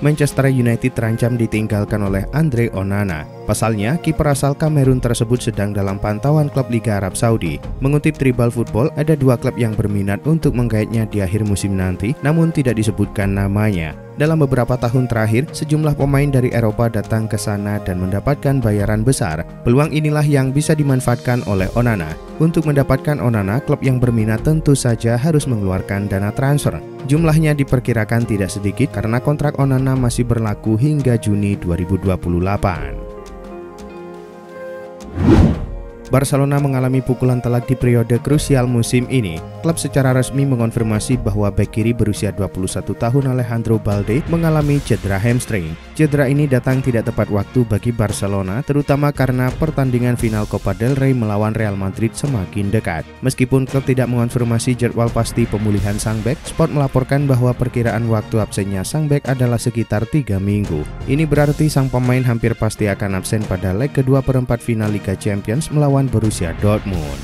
Manchester United terancam ditinggalkan oleh Andre Onana. Pasalnya, kiper asal Kamerun tersebut sedang dalam pantauan klub Liga Arab Saudi. Mengutip Tribal Football, ada 2 klub yang berminat untuk menggaetnya di akhir musim nanti, namun tidak disebutkan namanya. Dalam beberapa tahun terakhir, sejumlah pemain dari Eropa datang ke sana dan mendapatkan bayaran besar. Peluang inilah yang bisa dimanfaatkan oleh Onana. Untuk mendapatkan Onana, klub yang berminat tentu saja harus mengeluarkan dana transfer. Jumlahnya diperkirakan tidak sedikit karena kontrak Onana masih berlaku hingga Juni 2028. Barcelona mengalami pukulan telak di periode krusial musim ini. Klub secara resmi mengonfirmasi bahwa bek kiri berusia 21 tahun Alejandro Balde mengalami cedera hamstring. Cedera ini datang tidak tepat waktu bagi Barcelona, terutama karena pertandingan final Copa del Rey melawan Real Madrid semakin dekat. Meskipun klub tidak mengonfirmasi jadwal pasti pemulihan sang bek, Sport melaporkan bahwa perkiraan waktu absennya sang bek adalah sekitar 3 minggu. Ini berarti sang pemain hampir pasti akan absen pada leg kedua perempat final Liga Champions melawan Borussia Dortmund.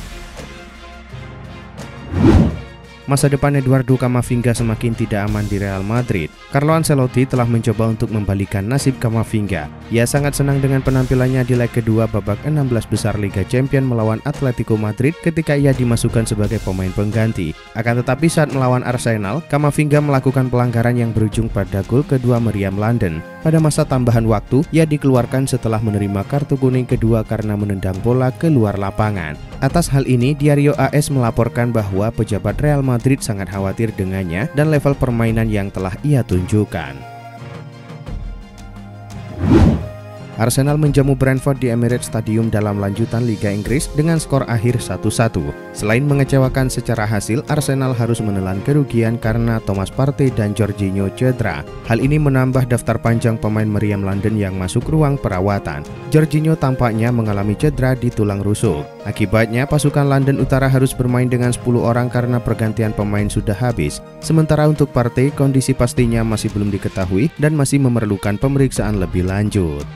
Masa depan Eduardo Camavinga semakin tidak aman di Real Madrid. Carlo Ancelotti telah mencoba untuk membalikan nasib Camavinga. Ia sangat senang dengan penampilannya di leg kedua babak 16 besar Liga Champions melawan Atletico Madrid ketika ia dimasukkan sebagai pemain pengganti. Akan tetapi saat melawan Arsenal, Camavinga melakukan pelanggaran yang berujung pada gol kedua meriam London. Pada masa tambahan waktu, ia dikeluarkan setelah menerima kartu kuning kedua karena menendang bola ke luar lapangan. Atas hal ini, Diario AS melaporkan bahwa pejabat Real Madrid sangat khawatir dengannya dan level permainan yang telah ia tunjukkan. Arsenal menjamu Brentford di Emirates Stadium dalam lanjutan Liga Inggris dengan skor akhir 1-1. Selain mengecewakan secara hasil, Arsenal harus menelan kerugian karena Thomas Partey dan Jorginho cedera. Hal ini menambah daftar panjang pemain meriam London yang masuk ruang perawatan. Jorginho tampaknya mengalami cedera di tulang rusuk. Akibatnya, pasukan London Utara harus bermain dengan 10 orang karena pergantian pemain sudah habis. Sementara untuk Partey, kondisi pastinya masih belum diketahui dan masih memerlukan pemeriksaan lebih lanjut.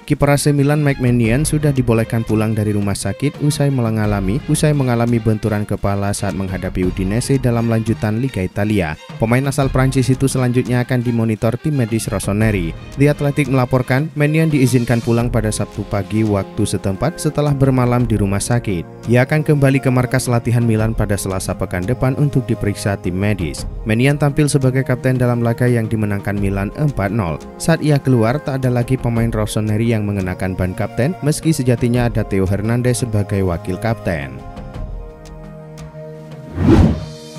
Kiper AC Milan Mike Maignan sudah dibolehkan pulang dari rumah sakit usai mengalami benturan kepala saat menghadapi Udinese dalam lanjutan Liga Italia. Pemain asal Prancis itu selanjutnya akan dimonitor tim medis Rossoneri. The Athletic melaporkan Maignan diizinkan pulang pada Sabtu pagi waktu setempat setelah bermalam di rumah sakit. Ia akan kembali ke markas latihan Milan pada Selasa pekan depan untuk diperiksa tim medis. Maignan tampil sebagai kapten dalam laga yang dimenangkan Milan 4-0. Saat ia keluar, tak ada lagi pemain Rossoneri yang mengenakan ban kapten, meski sejatinya ada Theo Hernandez sebagai wakil kapten.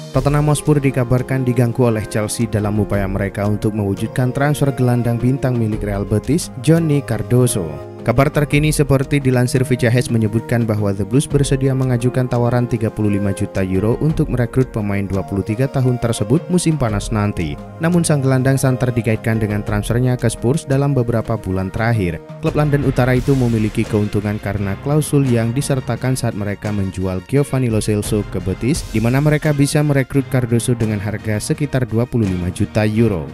Tottenham Hotspur dikabarkan diganggu oleh Chelsea dalam upaya mereka untuk mewujudkan transfer gelandang bintang milik Real Betis, Johnny Cardoso. Kabar terkini seperti dilansir Vicahes menyebutkan bahwa The Blues bersedia mengajukan tawaran 35 juta euro untuk merekrut pemain 23 tahun tersebut musim panas nanti. Namun sang gelandang santer dikaitkan dengan transfernya ke Spurs dalam beberapa bulan terakhir. Klub London Utara itu memiliki keuntungan karena klausul yang disertakan saat mereka menjual Giovanni Lo Celso ke Betis, di mana mereka bisa merekrut Cardoso dengan harga sekitar 25 juta euro.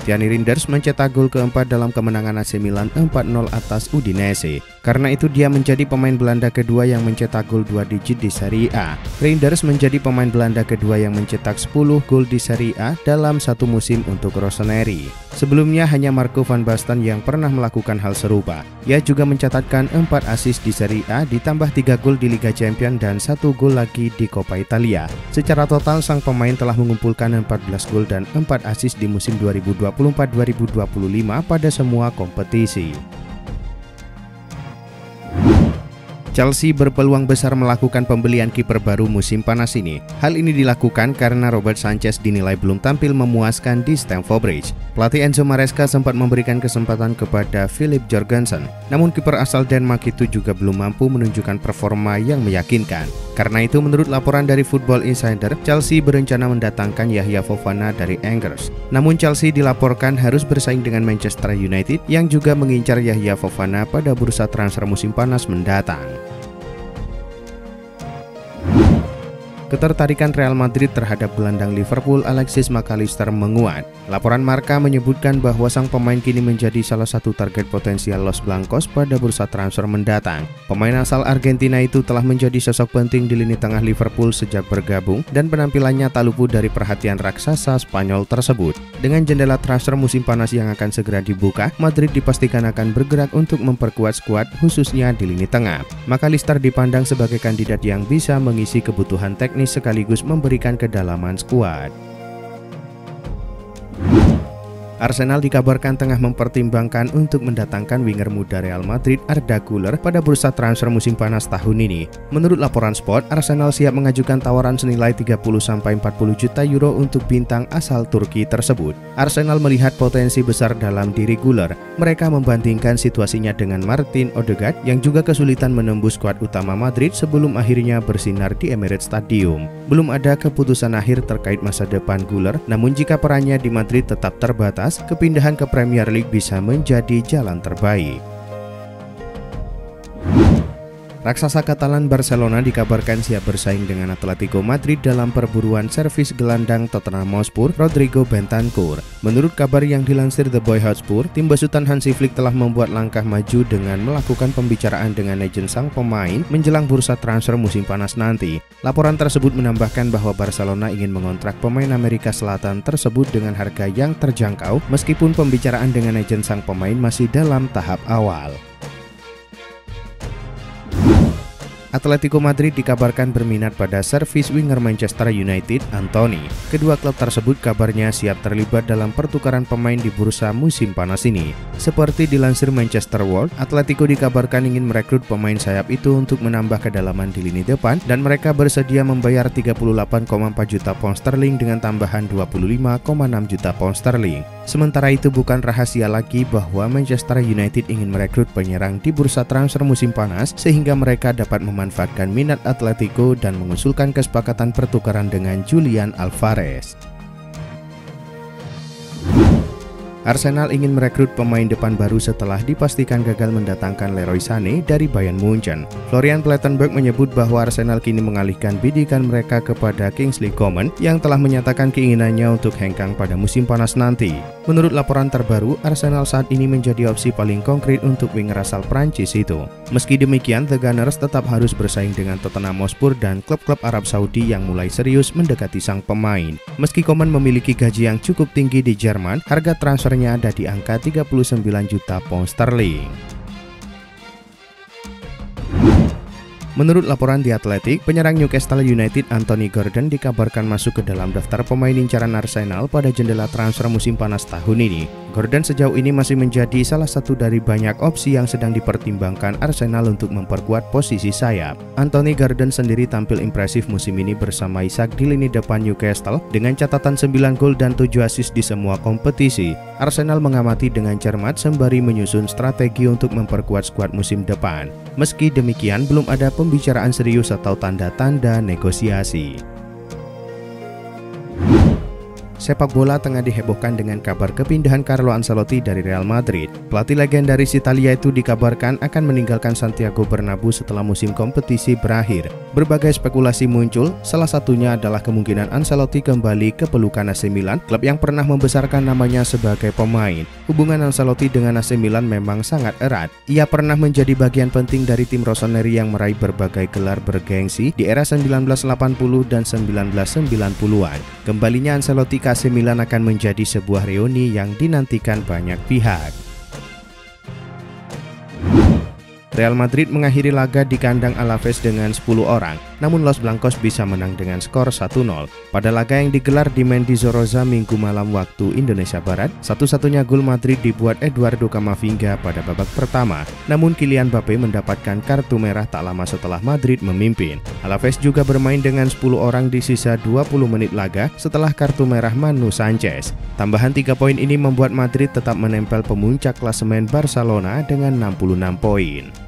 Gianni Reinders mencetak gol keempat dalam kemenangan AC Milan 4-0 atas Udinese. Karena itu dia menjadi pemain Belanda kedua yang mencetak gol 2 digit di Serie A. Reinders menjadi pemain Belanda kedua yang mencetak 10 gol di Serie A dalam satu musim untuk Rossoneri. Sebelumnya hanya Marco van Basten yang pernah melakukan hal serupa. Ia juga mencatatkan 4 assist di Serie A ditambah 3 gol di Liga Champions dan 1 gol lagi di Coppa Italia. Secara total sang pemain telah mengumpulkan 14 gol dan 4 assist di musim 2024-2025 pada semua kompetisi. Chelsea berpeluang besar melakukan pembelian kiper baru musim panas ini. Hal ini dilakukan karena Robert Sanchez dinilai belum tampil memuaskan di Stamford Bridge. Pelatih Enzo Maresca sempat memberikan kesempatan kepada Philip Jorgensen, namun kiper asal Denmark itu juga belum mampu menunjukkan performa yang meyakinkan. Karena itu, menurut laporan dari Football Insider, Chelsea berencana mendatangkan Yahya Fofana dari Angers. Namun Chelsea dilaporkan harus bersaing dengan Manchester United yang juga mengincar Yahya Fofana pada bursa transfer musim panas mendatang. ketertarikan Real Madrid terhadap gelandang Liverpool Alexis McAllister menguat. Laporan Marca menyebutkan bahwa sang pemain kini menjadi salah satu target potensial Los Blancos pada bursa transfer mendatang. Pemain asal Argentina itu telah menjadi sosok penting di lini tengah Liverpool sejak bergabung dan penampilannya tak luput dari perhatian raksasa Spanyol tersebut. Dengan jendela transfer musim panas yang akan segera dibuka, Madrid dipastikan akan bergerak untuk memperkuat skuad khususnya di lini tengah. McAllister dipandang sebagai kandidat yang bisa mengisi kebutuhan teknis sekaligus memberikan kedalaman skuad. Arsenal dikabarkan tengah mempertimbangkan untuk mendatangkan winger muda Real Madrid Arda Güler pada bursa transfer musim panas tahun ini. Menurut laporan Sport, Arsenal siap mengajukan tawaran senilai 30–40 juta euro untuk bintang asal Turki tersebut. Arsenal melihat potensi besar dalam diri Güler. Mereka membandingkan situasinya dengan Martin Odegaard yang juga kesulitan menembus skuad utama Madrid sebelum akhirnya bersinar di Emirates Stadium. Belum ada keputusan akhir terkait masa depan Güler, namun jika perannya di Madrid tetap terbatas, kepindahan ke Premier League bisa menjadi jalan terbaik. Raksasa Katalan Barcelona dikabarkan siap bersaing dengan Atletico Madrid dalam perburuan servis gelandang Tottenham Hotspur Rodrigo Bentancur. Menurut kabar yang dilansir The Boy Hotspur, tim besutan Hansi Flick telah membuat langkah maju dengan melakukan pembicaraan dengan agen sang pemain menjelang bursa transfer musim panas nanti. Laporan tersebut menambahkan bahwa Barcelona ingin mengontrak pemain Amerika Selatan tersebut dengan harga yang terjangkau meskipun pembicaraan dengan agen sang pemain masih dalam tahap awal. Atletico Madrid dikabarkan berminat pada servis winger Manchester United, Antony. Kedua klub tersebut kabarnya siap terlibat dalam pertukaran pemain di bursa musim panas ini. Seperti dilansir Manchester World, Atletico dikabarkan ingin merekrut pemain sayap itu untuk menambah kedalaman di lini depan dan mereka bersedia membayar 38,4 juta pound sterling dengan tambahan 25,6 juta pound sterling. Sementara itu bukan rahasia lagi bahwa Manchester United ingin merekrut penyerang di bursa transfer musim panas sehingga mereka dapat memanfaatkan minat Atletico dan mengusulkan kesepakatan pertukaran dengan Julian Alvarez. Arsenal ingin merekrut pemain depan baru setelah dipastikan gagal mendatangkan Leroy Sané dari Bayern Munchen. Florian Plettenberg menyebut bahwa Arsenal kini mengalihkan bidikan mereka kepada Kingsley Coman yang telah menyatakan keinginannya untuk hengkang pada musim panas nanti. Menurut laporan terbaru, Arsenal saat ini menjadi opsi paling konkret untuk winger asal Prancis itu. Meski demikian, The Gunners tetap harus bersaing dengan Tottenham Hotspur dan klub-klub Arab Saudi yang mulai serius mendekati sang pemain. Meski Coman memiliki gaji yang cukup tinggi di Jerman, harga transfernya ada di angka 39 juta pound sterling. Menurut laporan The Athletic, penyerang Newcastle United Anthony Gordon dikabarkan masuk ke dalam daftar pemain incaran Arsenal pada jendela transfer musim panas tahun ini. Gordon sejauh ini masih menjadi salah satu dari banyak opsi yang sedang dipertimbangkan Arsenal untuk memperkuat posisi sayap. Anthony Gordon sendiri tampil impresif musim ini bersama Isak di lini depan Newcastle dengan catatan 9 gol dan 7 assist di semua kompetisi. Arsenal mengamati dengan cermat sembari menyusun strategi untuk memperkuat skuad musim depan. Meski demikian, belum ada pembicaraan serius atau tanda-tanda negosiasi. Sepak bola tengah dihebohkan dengan kabar kepindahan Carlo Ancelotti dari Real Madrid. Pelatih legendaris Italia itu dikabarkan akan meninggalkan Santiago Bernabeu setelah musim kompetisi berakhir. Berbagai spekulasi muncul, salah satunya adalah kemungkinan Ancelotti kembali ke pelukan AC Milan, klub yang pernah membesarkan namanya sebagai pemain. Hubungan Ancelotti dengan AC Milan memang sangat erat. Ia pernah menjadi bagian penting dari tim rossoneri yang meraih berbagai gelar bergengsi di era 1980 dan 1990-an. Kembalinya Ancelotti ke AC Milan akan menjadi sebuah reuni yang dinantikan banyak pihak. Real Madrid mengakhiri laga di kandang Alaves dengan 10 orang, namun Los Blancos bisa menang dengan skor 1-0. Pada laga yang digelar di Mendizorroza Minggu malam waktu Indonesia Barat, satu-satunya gol Madrid dibuat Eduardo Camavinga pada babak pertama, namun Kylian Mbappe mendapatkan kartu merah tak lama setelah Madrid memimpin. Alaves juga bermain dengan 10 orang di sisa 20 menit laga setelah kartu merah Manu Sanchez. Tambahan 3 poin ini membuat Madrid tetap menempel pemuncak klasemen Barcelona dengan 66 poin.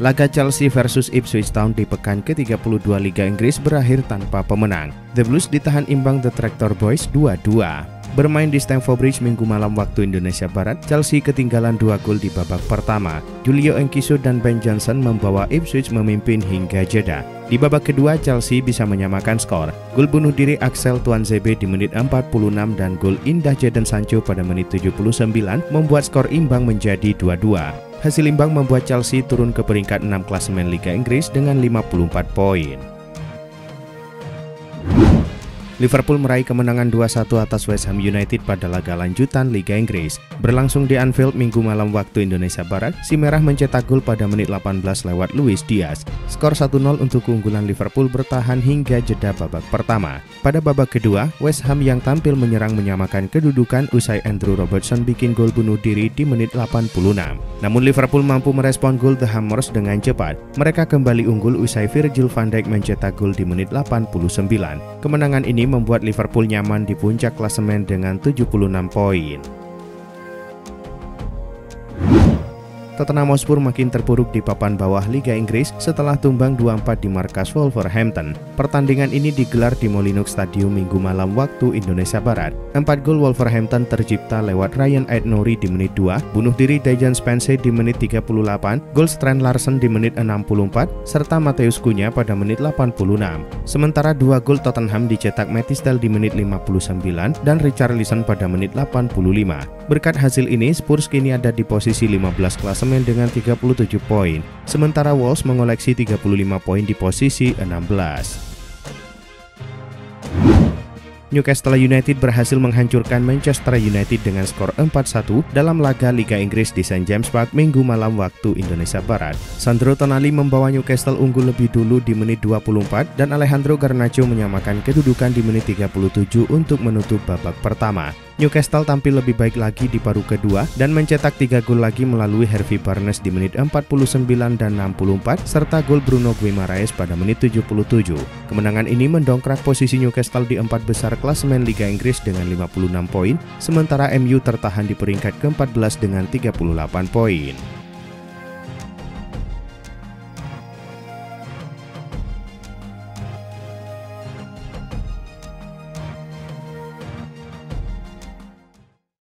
Laga Chelsea versus Ipswich Town di pekan ke-32 Liga Inggris berakhir tanpa pemenang. The Blues ditahan imbang The Tractor Boys 2-2. Bermain di Stamford Bridge Minggu malam waktu Indonesia Barat, Chelsea ketinggalan 2 gol di babak pertama. Julio Enciso dan Ben Johnson membawa Ipswich memimpin hingga jeda. Di babak kedua, Chelsea bisa menyamakan skor. Gol bunuh diri Axel Tuanzebe di menit 46 dan gol indah Jadon Sancho pada menit 79 membuat skor imbang menjadi 2-2. Hasil imbang membuat Chelsea turun ke peringkat 6 klasemen Liga Inggris dengan 54 poin. Liverpool meraih kemenangan 2-1 atas West Ham United pada laga lanjutan Liga Inggris. Berlangsung di Anfield Minggu malam waktu Indonesia Barat, si Merah mencetak gol pada menit 18 lewat Luis Diaz. Skor 1-0 untuk keunggulan Liverpool bertahan hingga jeda babak pertama. Pada babak kedua, West Ham yang tampil menyerang menyamakan kedudukan usai Andrew Robertson bikin gol bunuh diri di menit 86. Namun Liverpool mampu merespon gol The Hammers dengan cepat. Mereka kembali unggul usai Virgil van Dijk mencetak gol di menit 89. Kemenangan ini membuat Liverpool nyaman di puncak klasemen dengan 76 poin. Tottenham Hotspur makin terpuruk di papan bawah Liga Inggris setelah tumbang 2-4 di markas Wolverhampton. Pertandingan ini digelar di Molineux Stadium Minggu malam waktu Indonesia Barat. 4 gol Wolverhampton tercipta lewat Ryan Aït-Nouri di menit 2, bunuh diri Dejan Spence di menit 38, gol Strand Larsen di menit 64, serta Mateus Cunha pada menit 86. Sementara 2 gol Tottenham dicetak Matt Tisdale di menit 59 dan Richarlison pada menit 85. Berkat hasil ini, Spurs kini ada di posisi 15 klasemen dengan 37 poin, sementara Wolves mengoleksi 35 poin di posisi 16. Newcastle United berhasil menghancurkan Manchester United dengan skor 4-1 dalam laga Liga Inggris di St James Park Minggu malam waktu Indonesia Barat. Sandro Tonali membawa Newcastle unggul lebih dulu di menit 24 dan Alejandro Garnacho menyamakan kedudukan di menit 37 untuk menutup babak pertama. Newcastle tampil lebih baik lagi di paruh kedua dan mencetak 3 gol lagi melalui Harvey Barnes di menit 49 dan 64 serta gol Bruno Guimaraes pada menit 77. Kemenangan ini mendongkrak posisi Newcastle di 4 besar klasemen Liga Inggris dengan 56 poin, sementara MU tertahan di peringkat ke-14 dengan 38 poin.